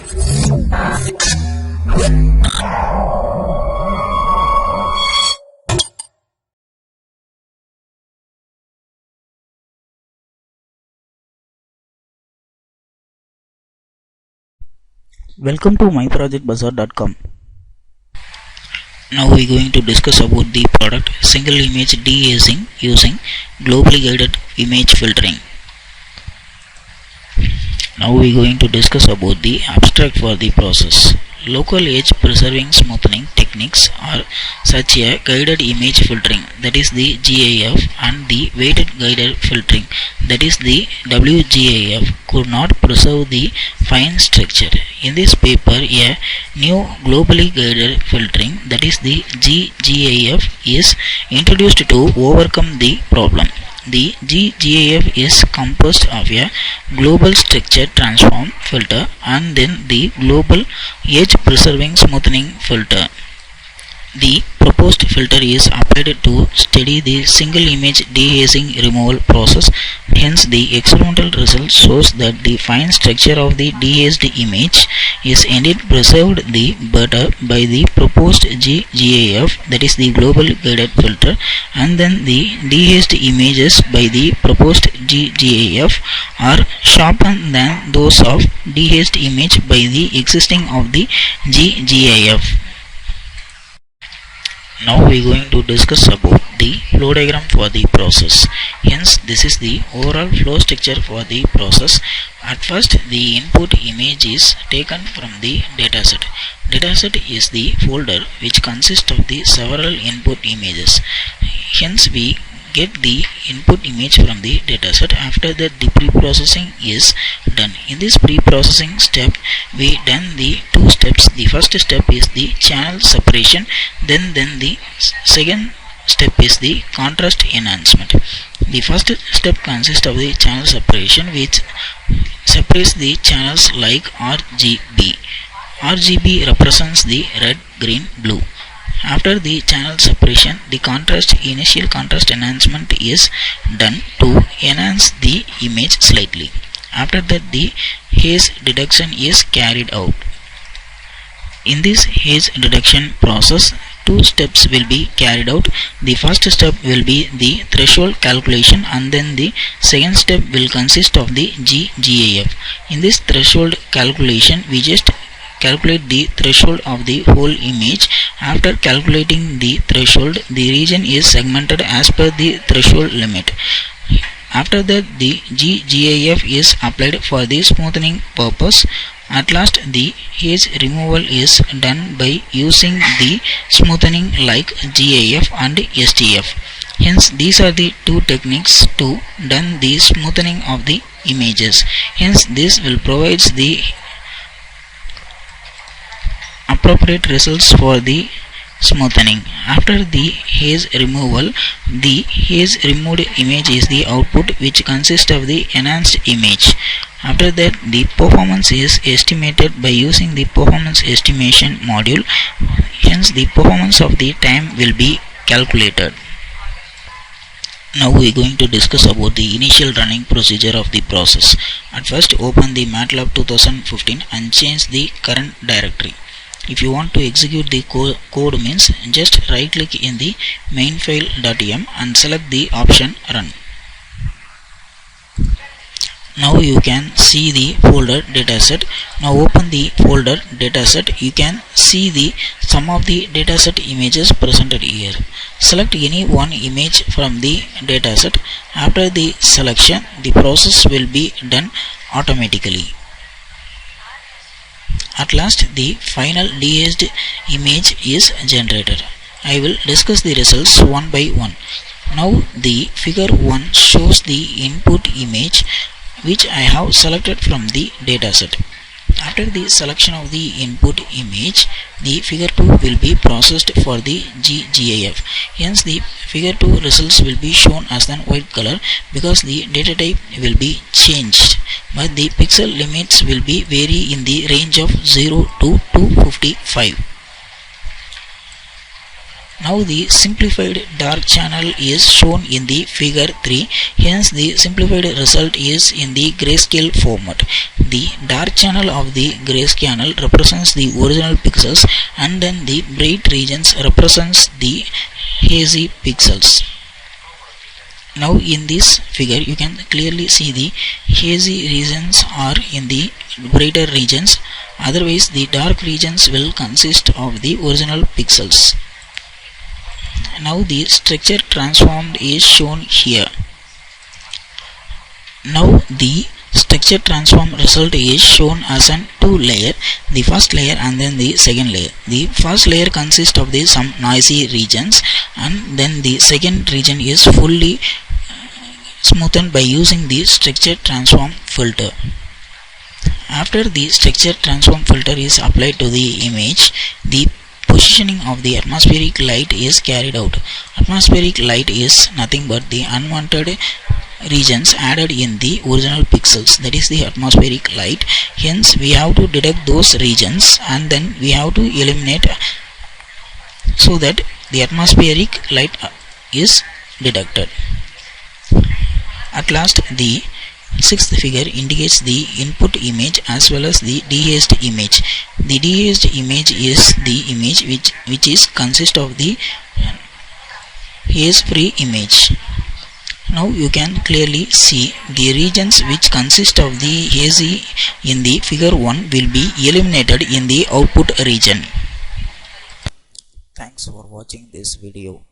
Welcome to MyProjectBazaar.com. Now we are going to discuss about the product single image de-hazing using globally guided image filtering. Now we are going to discuss about the abstract for the process. Local edge preserving smoothing techniques are such a guided image filtering, that is the GIF, and the weighted guided filtering, that is the WGIF, could not preserve the fine structure. In this paper, a new globally guided filtering, that is the G-GIF, is introduced to overcome the problem. The G-GIF is composed of a global structure transform filter and then the global edge preserving smoothing filter. The proposed filter is applied to study the single image de-hazing removal process. Hence, the experimental result shows that the fine structure of the de-hazed image is indeed preserved the better by the proposed G-GIF, that is the global guided filter, and then the de-hazed images by the proposed G-GIF are sharpened than those of de-hazed image by the existing of the G-GIF. Now we are going to discuss about the flow diagram for the process. Hence, this is the overall flow structure for the process. At first, the input image is taken from the dataset. Dataset is the folder which consists of the several input images. Hence, we get the input image from the dataset. After that, the pre-processing is done. In this pre-processing step, we done the two steps. The first step is the channel separation, then the second step is the contrast enhancement. The first step consists of the channel separation, which separates the channels like RGB. RGB represents the red, green, blue. After the channel separation, the initial contrast enhancement is done to enhance the image slightly. After that, the haze detection is carried out. In this haze detection process, two steps will be carried out. The first step will be the threshold calculation, and then the second step will consist of the G-GIF. In this threshold calculation, we just calculate the threshold of the whole image. After calculating the threshold, the region is segmented as per the threshold limit. After that, the G-GIF is applied for the smoothing purpose. At last, the haze removal is done by using the smoothing like GIF and STF. Hence, these are the two techniques to done the smoothing of the images. Hence, this will provide the appropriate results for the smoothing. After the haze removal, the haze removed image is the output, which consists of the enhanced image. After that, the performance is estimated by using the performance estimation module. Hence, the performance of the time will be calculated. Now we are going to discuss about the initial running procedure of the process. At first, open the MATLAB 2015 and change the current directory. If you want to execute the code means, just right click in the main file.m and select the option run. Now you can see the folder dataset. Now open the folder dataset. You can see the some of the dataset images presented here. Select any one image from the dataset. After the selection, the process will be done automatically. At last, the final de-hazed image is generated. I will discuss the results one by one. Now the figure 1 shows the input image which I have selected from the dataset. After the selection of the input image, the figure 2 will be processed for the G-GIF. Hence, the figure 2 results will be shown as an white color because the data type will be changed, but the pixel limits will be vary in the range of 0 to 255. Now the simplified dark channel is shown in the figure 3, hence the simplified result is in the grayscale format. The dark channel of the grayscale represents the original pixels, and then the bright regions represents the hazy pixels. Now in this figure you can clearly see the hazy regions are in the brighter regions, otherwise the dark regions will consist of the original pixels. Now the structure transformed is shown here. Now the structure transform result is shown as an two layer, the first layer and then the second layer. The first layer consists of the some noisy regions, and then the second region is fully smoothened by using the structure transform filter. After the structure transform filter is applied to the image, the positioning of the atmospheric light is carried out. Atmospheric light is nothing but the unwanted regions added in the original pixels, that is the atmospheric light. Hence we have to detect those regions and then we have to eliminate so that the atmospheric light is detected. At last, the sixth figure indicates the input image as well as the de-hazed image. The de-hazed image is the image which is consist of the haze free image. Now you can clearly see the regions which consist of the hazy in the figure 1 will be eliminated in the output region. Thanks for watching this video.